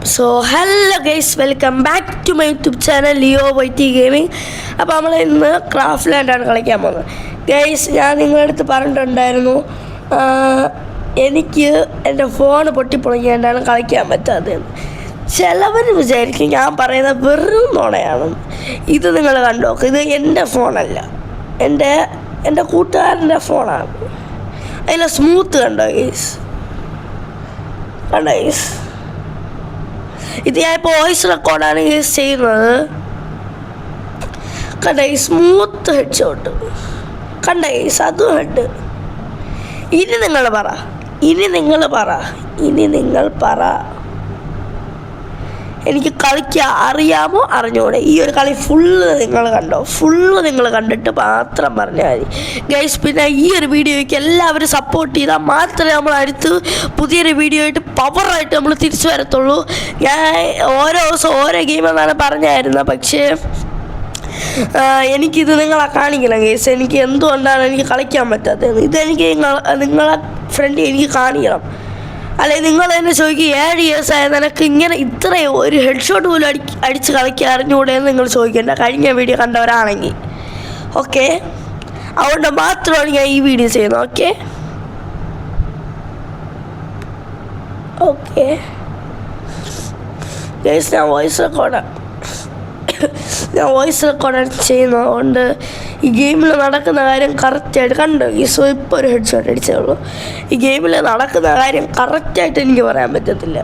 So hello guys, welcome back to my YouTube channel Leo Whitey gaming. അപ്പോൾ നമ്മൾ ഇന്ന് craft ലാൻഡാണ് കളിക്കാൻ പോകുന്നത്. ഗൈസ്, ഞാൻ നിങ്ങളുടെ അടുത്ത് പറഞ്ഞിട്ടുണ്ടായിരുന്നു എനിക്ക് എൻ്റെ ഫോൺ പൊട്ടിപ്പൊളിക്കാണ്ടാണ് കളിക്കാൻ പറ്റാത്തതെന്ന്. ചിലവർ വിചാരിക്കും ഞാൻ പറയുന്നത് വെറും നുണയാണ്. ഇത് നിങ്ങൾ കണ്ടോക്ക്, ഇത് എൻ്റെ ഫോണല്ല, എൻ്റെ കൂട്ടുകാരൻ്റെ ഫോണാണ്. അതിലെ സ്മൂത്ത് കണ്ടോ ഗൈസ്, കണ്ടോ ഗൈസ്? ഇത് ഞാൻ ഇപ്പോൾ വോയിസ് റെക്കോർഡാണ് യൂസ് ചെയ്യുന്നത്. കണ്ട ഈ സ്മൂത്ത് ഹെഡ് ഷോട്ട്, കണ്ട ഗൈസ്, അതും ഹെഡ്. ഇനി നിങ്ങൾ പറ എനിക്ക് കളിക്കാൻ അറിയാമോ അറിഞ്ഞൂടെ? ഈ ഒരു കളി ഫുള്ള് നിങ്ങൾ കണ്ടോ? ഫുള്ള് നിങ്ങൾ കണ്ടിട്ട് മാത്രം പറഞ്ഞാൽ മതി ഗൈസ്. പിന്നെ ഈ ഒരു വീഡിയോയ്ക്ക് എല്ലാവരും സപ്പോർട്ട് ചെയ്താൽ മാത്രമേ നമ്മൾ അടുത്ത് പുതിയൊരു വീഡിയോ ആയിട്ട് പവറായിട്ട് നമ്മൾ തിരിച്ചു വരത്തുള്ളൂ. ഞാൻ ഓരോ ദിവസം ഓരോ ഗെയിമെന്നാണ് പറഞ്ഞായിരുന്നത്, പക്ഷേ എനിക്കിത് നിങ്ങളെ കാണിക്കണം ഗൈസ്. എനിക്ക് എന്തുകൊണ്ടാണ് എനിക്ക് കളിക്കാൻ പറ്റാത്തത്, ഇതെനിക്ക് നിങ്ങളെ ഫ്രണ്ട് എനിക്ക് കാണിക്കണം. അല്ലെങ്കിൽ നിങ്ങൾ എന്നെ ചോദിക്കും 7 years ആയ നിനക്ക് ഇങ്ങനെ ഇത്രയും ഒരു ഹെഡ് ഷോട്ട് പോലും അടിച്ച് കളിക്കാൻ അറിഞ്ഞുകൂടെ എന്ന് നിങ്ങൾ ചോദിക്കേണ്ട, കഴിഞ്ഞ വീഡിയോ കണ്ടവരാണെങ്കിൽ. ഓക്കെ, അതുകൊണ്ട് മാത്രമാണ് ഞാൻ ഈ വീഡിയോ ചെയ്യുന്നത്. ഓക്കെ ഗൈസ്, ഞാൻ വോയിസ് റെക്കോർഡാണ് ചെയ്യുന്നതുകൊണ്ട് ഈ ഗെയിമിൽ നടക്കുന്ന കാര്യം കറക്റ്റായിട്ട് കണ്ടു. ഈ സോ ഇപ്പോൾ ഒരു ഹെഡ് ഷോട്ട് അടിച്ചേ ഉള്ളൂ. ഈ ഗെയിമിൽ നടക്കുന്ന കാര്യം കറക്റ്റായിട്ട് എനിക്ക് പറയാൻ പറ്റത്തില്ല.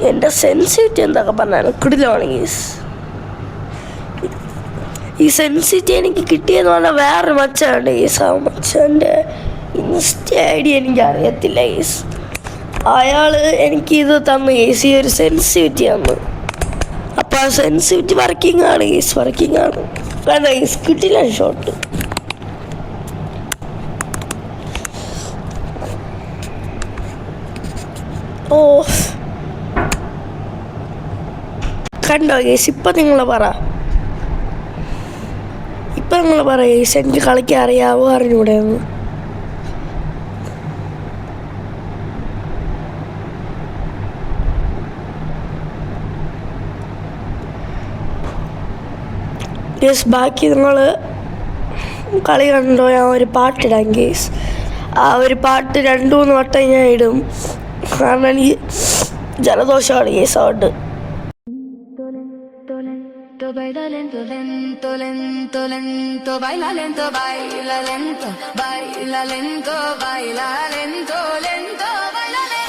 എൻ്റെ സെൻസിറ്റിവിറ്റി എന്തൊക്കെ പറഞ്ഞാലും കിടിലാണ് ഗീസ്. ഈ സെൻസിറ്റിവിറ്റി എനിക്ക് കിട്ടിയെന്ന് പറഞ്ഞാൽ വേറൊരു മച്ചാണ് ഗീസ്. ആ മച്ചാൻ്റെ ഇൻസ്റ്റ ID എനിക്ക് അറിയത്തില്ല ഗീസ്. അയാൾ എനിക്കിത് തന്നു ഗീസ്, ഈ ഒരു സെൻസിറ്റിവിറ്റി തന്നു. അപ്പോൾ ആ സെൻസിറ്റിവിറ്റി വർക്കിംഗ് ആണ് ഗീസ്, വർക്കിംഗ് ആണ്. കാരണം ഗീസ് കിട്ടില്ല ഷോട്ട്. കണ്ടോ ഗീസ്? ഇപ്പം നിങ്ങൾ പറ ഗീസ്, എനിക്ക് കളിക്കാൻ അറിയാവോ അറിഞ്ഞൂടെ എന്ന്? ഗേസ്, ബാക്കി നിങ്ങൾ കളി കണ്ടോ? ഞാൻ ഒരു പാട്ടിടാം ഗേസ്. ആ ഒരു പാട്ട് 2-3 വട്ടം ഞാൻ ഇടും, കാരണം എനിക്ക് ജലദോഷമാണ് ഗേസ്. അതുകൊണ്ട് Baila lento, lento, lento, lento, baila lento, baila lento, baila lento, baila lento, lento, baila lento.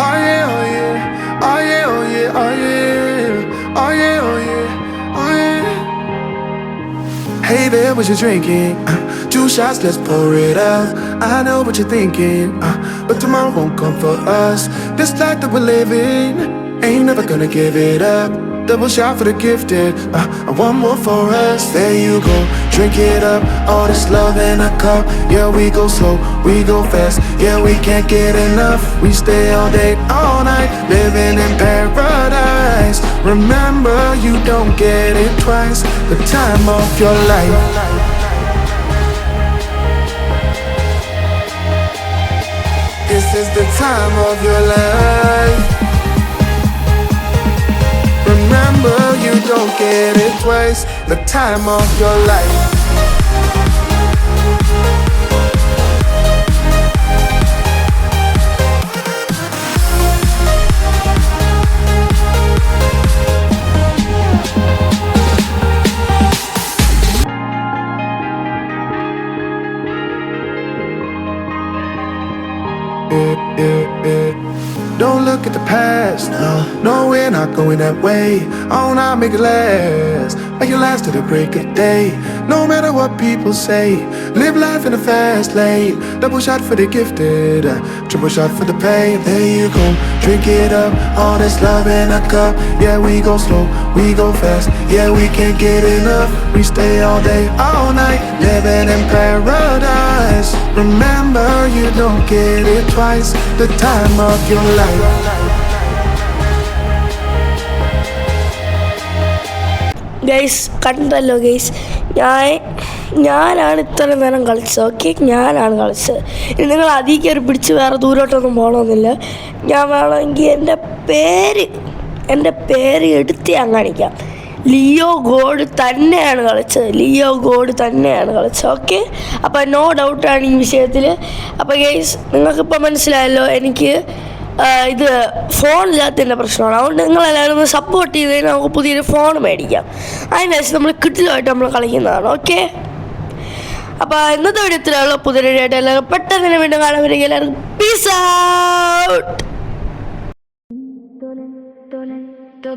Oh yeah, oh yeah, oh yeah, oh yeah, oh yeah, oh yeah, oh yeah, oh yeah. Hey there, what you drinking? 2 shots, let's pour it out. I know what you're thinking, but tomorrow won't come for us. This life that we're living, ain't never gonna give it up. Double shot for the gifted, one more for us. There you go, drink it up. All this love in a cup. Yeah, we go slow, we go fast. Yeah, we can't get enough. We stay all day, all night, living in paradise. Remember, you don't get it twice. The time of your life. This is the time of your life. Remember, you don't get it twice. The time of your life. Don't look at the past, no, we're not going that way. Oh, now make it last. like it last to the break of day. No matter what people say, live life in a fast lane. Double shot for the gifted, triple shot for the pain. There you go, drink it up, all this love in a cup. Yeah, we go slow, we go fast. Yeah, we can't get enough. We stay all day, all night, living in paradise. Remember, you don't get it twice. The time of your life. Guys കണ്ടല്ലോ guys, ഞാനാണ് ഇത്ര നേരം കളിച്ചത്. Okay, ഞാനാണ് കളിച്ചത്. ഇനി നിങ്ങൾ അതിൽ കയറി പിടിച്ച് വേറെ ദൂരോട്ടൊന്നും പോകണമെന്നില്ല. ഞാൻ വേണമെങ്കിൽ എൻ്റെ പേര് എടുത്ത് ഞാൻ കാണിക്കാം. ലിയോ ഗോഡ് തന്നെയാണ് കളിച്ചത്. ഓക്കെ, അപ്പോൾ നോ ഡൗട്ടാണ് ഈ വിഷയത്തിൽ. അപ്പോൾ ഗൈസ്, നിങ്ങൾക്കിപ്പോൾ മനസ്സിലായല്ലോ എനിക്ക് ഇത് ഫോണില്ലാത്തതിൻ്റെ പ്രശ്നമാണ്. അതുകൊണ്ട് നിങ്ങളെല്ലാവരും ഒന്ന് സപ്പോർട്ട് ചെയ്ത് കഴിഞ്ഞാൽ നമുക്ക് പുതിയൊരു ഫോൺ മേടിക്കാം. അതിനനുസരിച്ച് നമ്മൾ കിട്ടിലുമായിട്ട് നമ്മൾ കളിക്കുന്നതാണ്. ഓക്കെ, അപ്പോൾ ഇന്നത്തെ വീഡിയോ ഇത്രയുള്ള പുതിയൊരു വീഡിയോ ആയിട്ട് എല്ലാവരും പെട്ടെന്ന് വീണ്ടും കാണാൻ വരിക. എല്ലാവർക്കും peace out.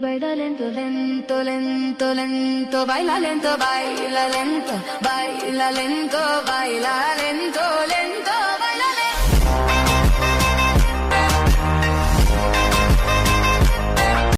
Baila lento, lento, lento, lento, baila lento, baila lento, baila lento, baila lento, lento.